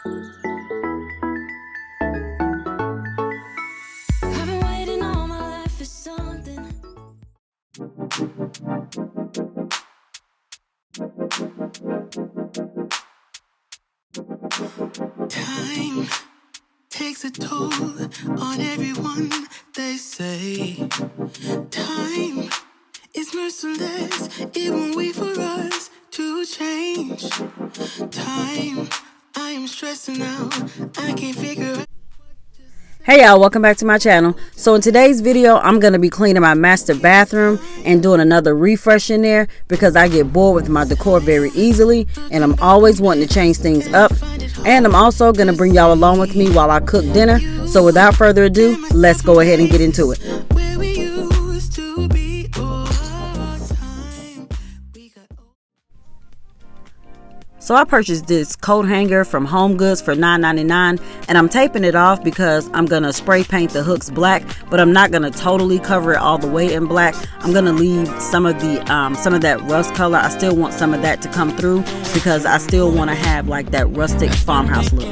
I've been waiting all my life for something. Time takes a toll on everyone, they say. Time is merciless, it won't wait for us to change. Time, I am stressing out, I can't figure out. Hey y'all, welcome back to my channel. So in today's video, I'm going to be cleaning my master bathroom and doing another refresh in there because I get bored with my decor very easily and I'm always wanting to change things up. And I'm also going to bring y'all along with me while I cook dinner. So without further ado, let's go ahead and get into it. Where we used to be all the time. We got So I purchased this coat hanger from Home Goods for $9.99 and I'm taping it off because I'm going to spray paint the hooks black, but I'm not going to totally cover it all the way in black. I'm going to leave some of that rust color. I still want some of that to come through because I still want to have like that rustic farmhouse look.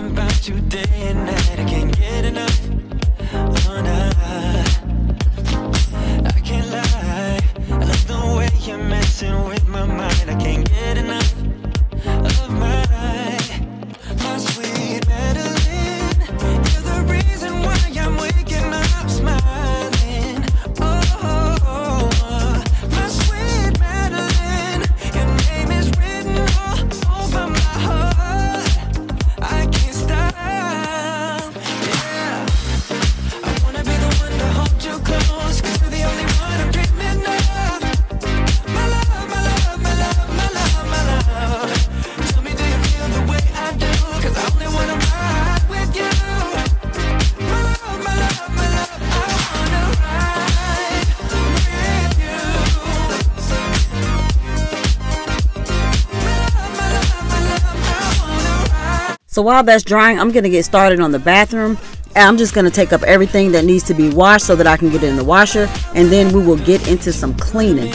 So while that's drying, I'm going to get started on the bathroom. And I'm just going to take up everything that needs to be washed so that I can get it in the washer. And then we will get into some cleaning.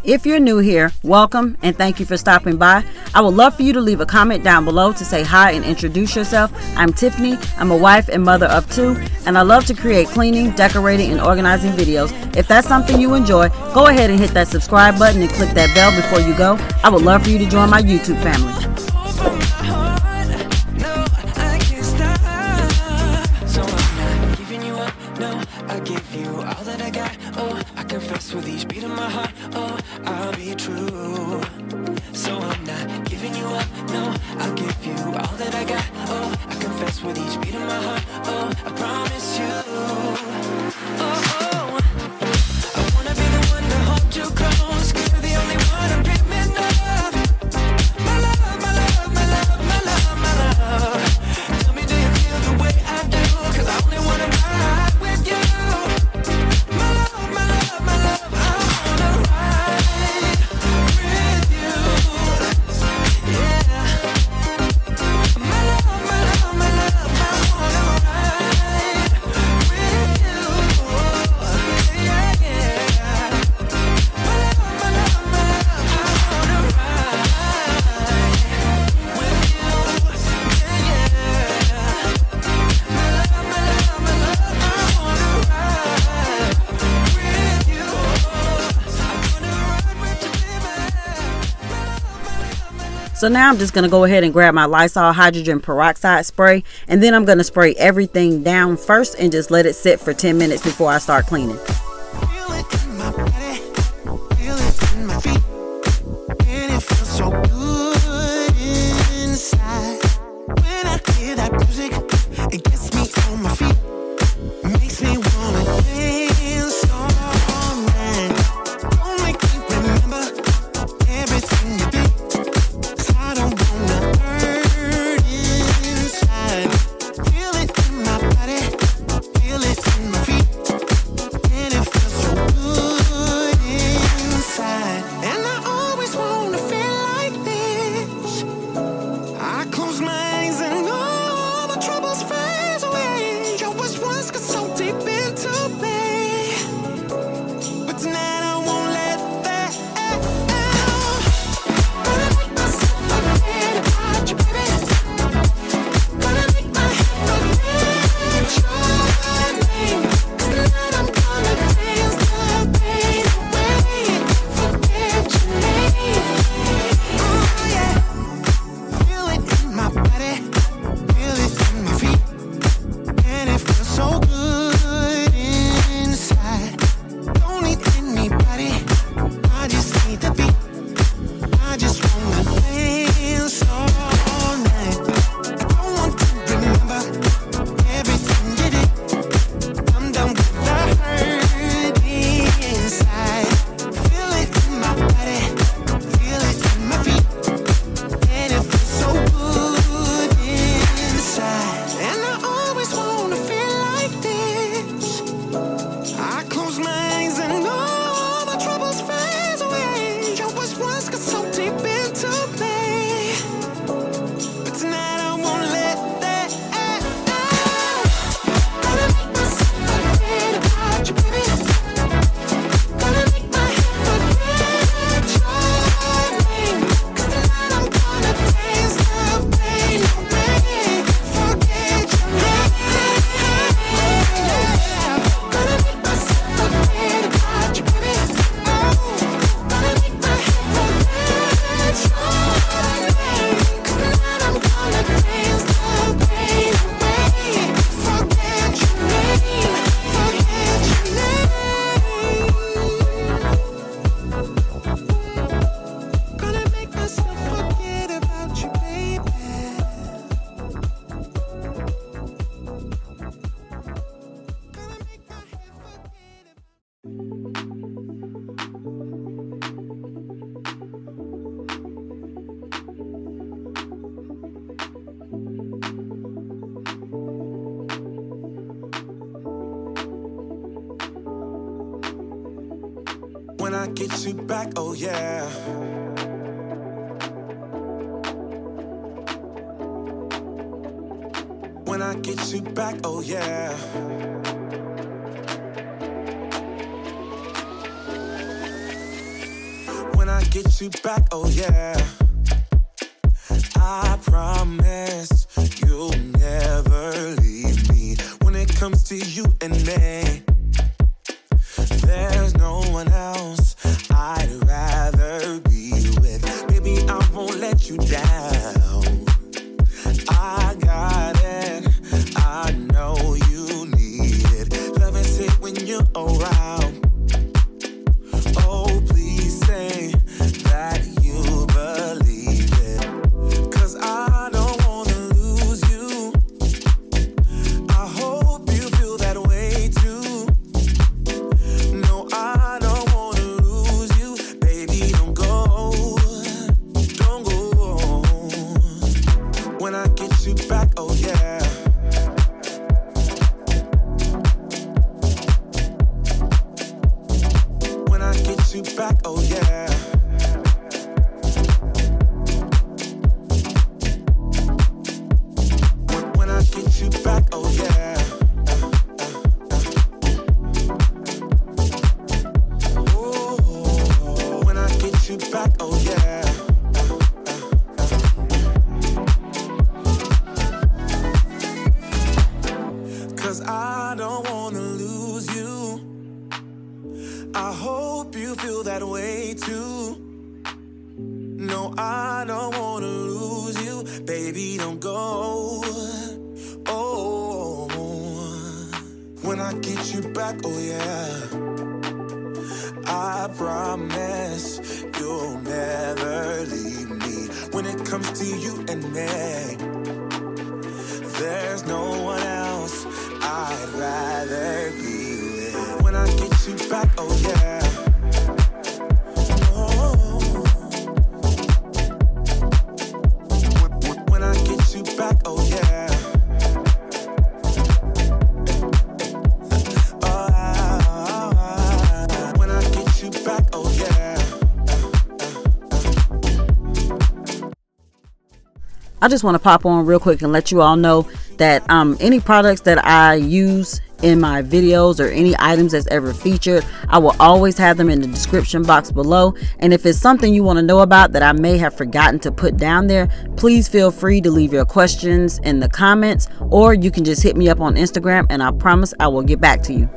If you're new here, welcome and thank you for stopping by. I would love for you to leave a comment down below to say hi and introduce yourself. I'm Tiffany. I'm a wife and mother of 2, and I love to create cleaning, decorating, and organizing videos. If that's something you enjoy, go ahead and hit that subscribe button and click that bell before you go. I would love for you to join my YouTube family. With each beat of my heart, oh, I'll be true. So I'm not giving you up, no, I'll give you all that I got, oh, I confess with each beat of my heart, oh, I promise you. Oh, I wanna be the one to hold you close, 'cause you're the only one I'm dreaming of. My love, my love, my love, my love, my love. Tell me, do you feel the way I do? 'Cause I only wanna ride with you. My love, my love, my love. So now I'm just going to go ahead and grab my Lysol hydrogen peroxide spray, and then I'm going to spray everything down first and just let it sit for 10 minutes before I start cleaning. Feel it in my body, feel it in my feet, and it feels so good inside. When I hear that music, it gets me on my feet, makes me wanna dance all night. Don't make me remember everything you did. I don't wanna hurt inside. Feel it in my body, feel it in my feet, and When I get you back, oh yeah. When I get you back, oh yeah. When I get you back, oh yeah. I promise you'll never leave me. When it comes to you and me, there's no one else I'd rather be with. Baby, I won't let you down. I got it, I know you need it. Love is it when you're around. Oh, please say that you believe it. 'Cause I don't wanna lose you. I hope you feel that way too. No, I don't wanna lose you. Baby, don't go. Don't go. When I get you back, oh yeah. When I get you back, oh yeah. When I get you back, oh yeah. Oh, when I get you back, oh yeah. Cause I don't wanna lose you. I hope you feel that way too. No, I don't wanna lose you. Baby, don't go. Oh, when I get you back, oh yeah. I promise you'll never leave me. When it comes to you and me, there's no one else I'd rather be with. When I get you back, oh yeah. Oh. When I get you back, oh yeah. Oh, when I get you back, oh yeah. I just want to pop on real quick and let you all know that any products that I use in my videos or any items that's ever featured, I will always have them in the description box below. And if it's something you want to know about that I may have forgotten to put down there, please feel free to leave your questions in the comments, or you can just hit me up on Instagram and I promise I will get back to you.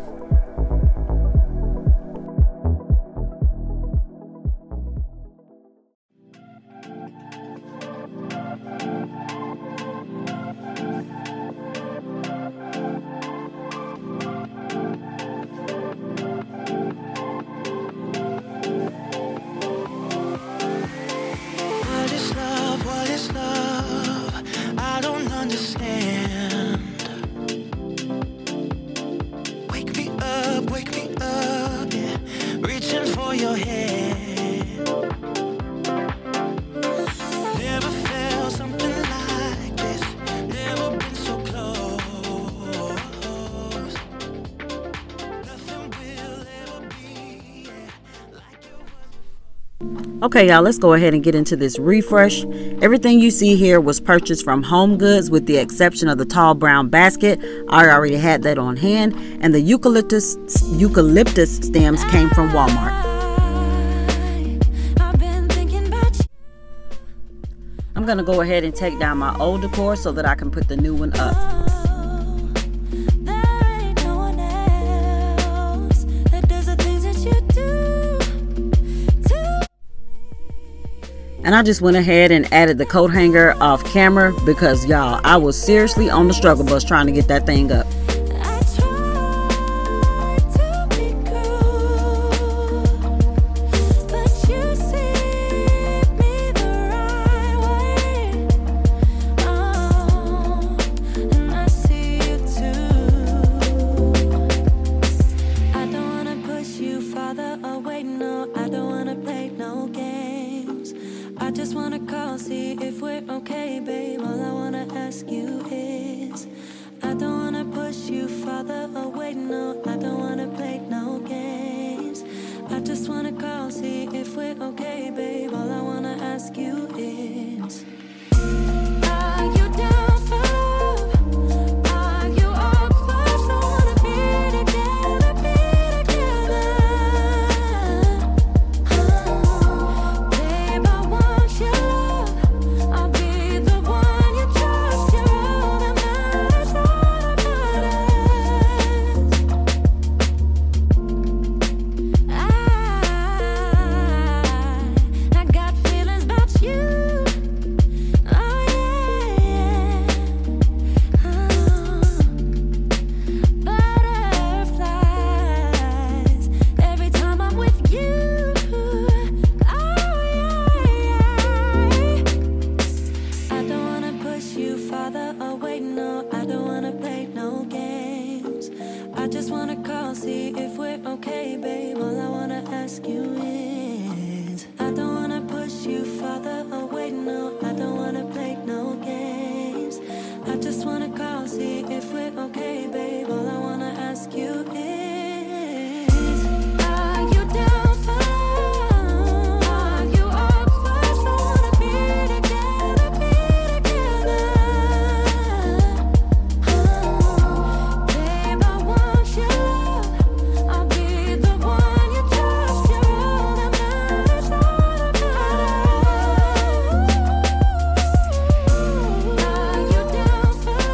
What is love? What is love? I don't understand. Wake me up, yeah. Reaching for your hand. Never felt something like this. Never been so close. Nothing will ever be, yeah, like you was. Okay, y'all, let's go ahead and get into this refresh. Everything you see here was purchased from Home Goods with the exception of the tall brown basket. I already had that on hand. And the eucalyptus stems came from Walmart. I've been thinking about you. I'm going to go ahead and take down my old decor so that I can put the new one up. There ain't no one else that does the things that you do to And I just went ahead and added the coat hanger off camera because, y'all, I was seriously on the struggle bus trying to get that thing up. I try to be cool, but you see me the right way. Oh, and I see you too. I don't wanna push you farther away, no. I don't wanna play no games. I just wanna call, see if we're okay, babe. All I wanna ask you is, I don't wanna push you farther away, no. I don't wanna play no games. I just wanna see if we're okay, babe. All I wanna ask you is, I don't wanna push you farther away, no. I don't wanna play no games. I just wanna call, see if we're okay, babe. All I wanna ask you is, are you down for? Are you up for? I wanna be together, be together. Babe, I want you. I'll be the one you trust. You're all that matters, all that matters. Are you down for?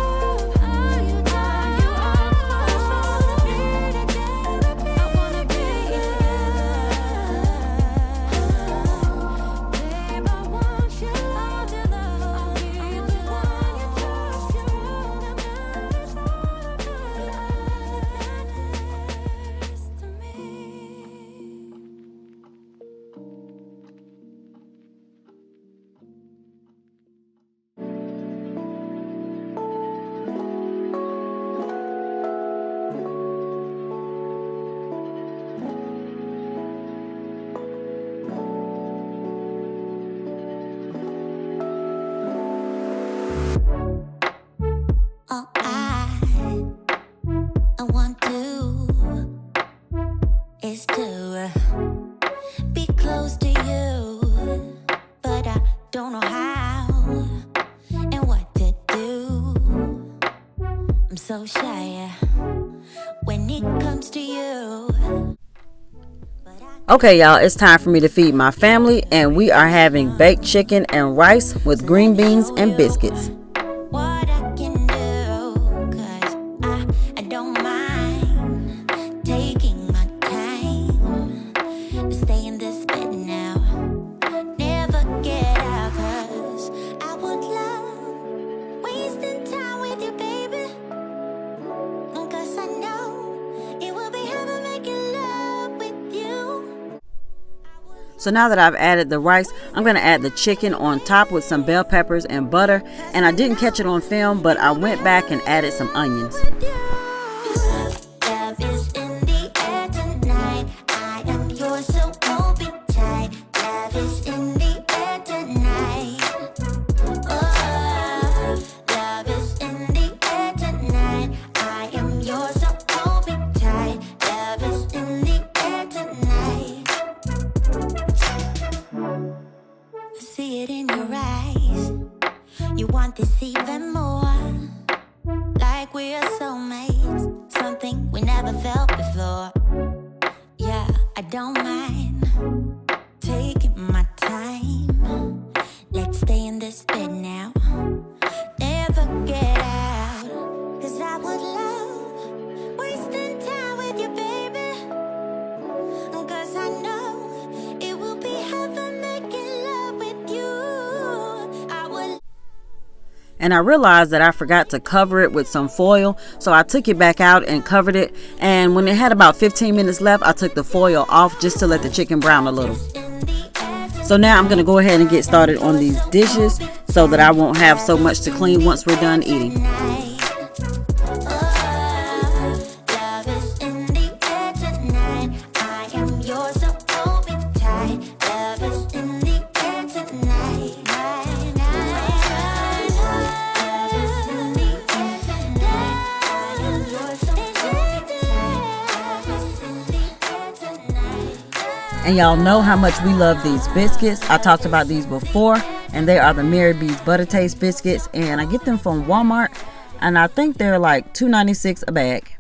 Are you up for? I wanna be together, I wanna be together. Babe, I want you. I'll be the one you trust. You're all that matters, all that matters to me. All I want to is to be close to you, but I don't know how and what to do. I'm so shy when it comes to you. Okay, y'all, it's time for me to feed my family, and we are having baked chicken and rice with green beans and biscuits. What I can do, 'cause I don't mind taking my time to stay in this bed now. Never get out, 'cause I would love wasting time with you, baby. 'Cause I know it will be heaven making love with you. So now that I've added the rice, I'm going to add the chicken on top with some bell peppers and butter. And I didn't catch it on film, but I went back and added some onions. Love is in the air tonight. I am yours, so hold me tight. Love is in the air tonight. Oh, love is in the air tonight. I am yours, so hold me tight. Love is in the air tonight. I see it in your eyes. You want this even more. Like we're soulmates, something we never felt before. Yeah, I don't mind taking my time. Let's stay in this bed now. Never get out. 'Cause I would love wasting time with you, baby. 'Cause I know it will be heaven making love with you. I would. And I realized that I forgot to cover it with some foil, so I took it back out and covered it. And when it had about 15 minutes left, I took the foil off just to let the chicken brown a little. So now I'm going to go ahead and get started on these dishes so that I won't have so much to clean once we're done eating. Love is in the air tonight. I am yours, so hold me tight. Love is in the air tonight. Love is in the air tonight. I am yours, so hold me tight. Love is in the air tonight. And y'all know how much we love these biscuits. I talked about these before, and they are the Mary B's Butter Taste biscuits, and I get them from Walmart, and I think they're like $2.96 a bag.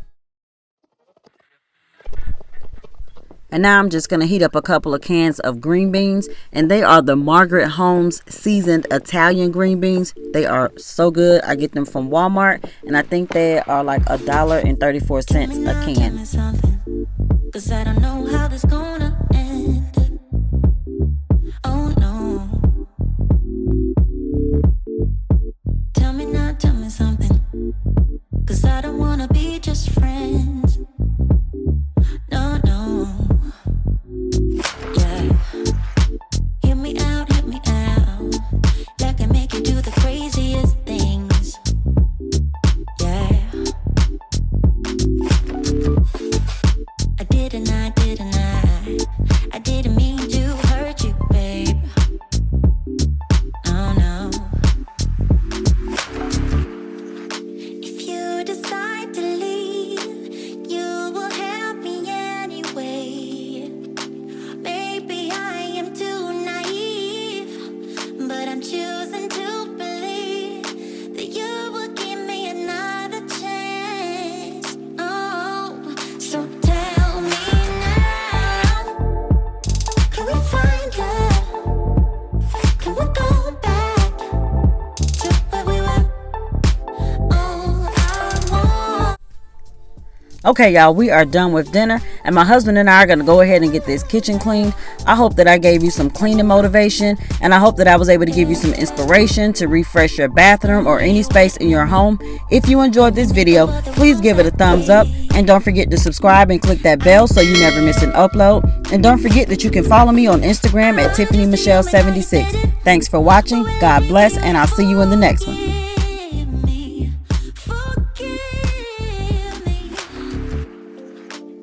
And now I'm just going to heat up a couple of cans of green beans, and they are the Margaret Holmes seasoned Italian green beans. They are so good. I get them from Walmart, and I think they are like $1.34 a can. Something, 'cause I don't know how this gonna end. Oh no. Tell me now, tell me something, 'cause I don't wanna be just friends. No, no. Yeah. Hear me out, like I make you do the craziest things. Yeah. I didn't mean to hurt you, babe. Oh no. If you decide to leave, you will help me anyway. Maybe I am too naive, but I'm choosing to believe that you will give me another chance. Oh, so tell me now, can we find love? Can we go back to where we were? All I want. Okay, y'all, we are done with dinner, and my husband and I are going to go ahead and get this kitchen cleaned. I hope that I gave you some cleaning motivation, and I hope that I was able to give you some inspiration to refresh your bathroom or any space in your home. If you enjoyed this video, please give it a thumbs up, and don't forget to subscribe and click that bell so you never miss an upload. And don't forget that you can follow me on Instagram at TiffanyMichelle76. Thanks for watching. God bless, and I'll see you in the next one. Forgive me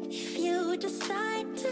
if you decide to